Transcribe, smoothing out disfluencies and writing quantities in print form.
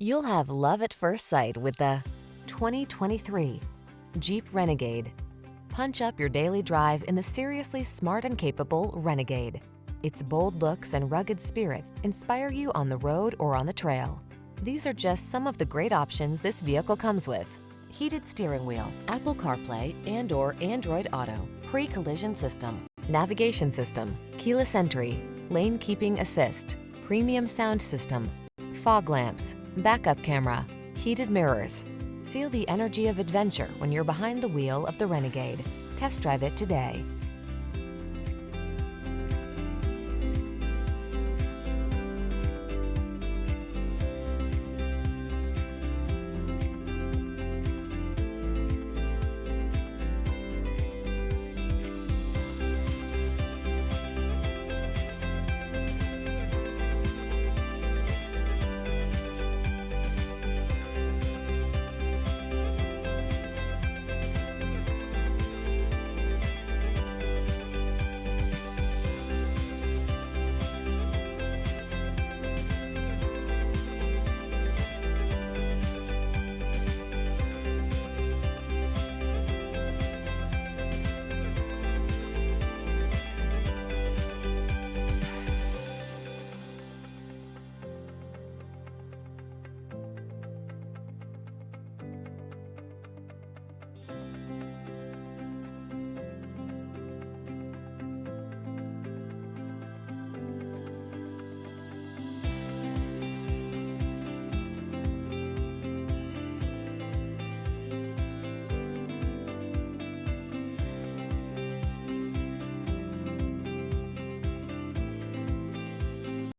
You'll have love at first sight with the 2023 Jeep Renegade. Punch up your daily drive in the seriously smart and capable Renegade. Its bold looks and rugged spirit inspire you on the road or on the trail. These are just some of the great options this vehicle comes with: heated steering wheel, Apple CarPlay and/or Android Auto, pre-collision system, navigation system, keyless entry, lane keeping assist, premium sound system, fog lamps, backup camera, heated mirrors. Feel the energy of adventure when you're behind the wheel of the Renegade. Test drive it today.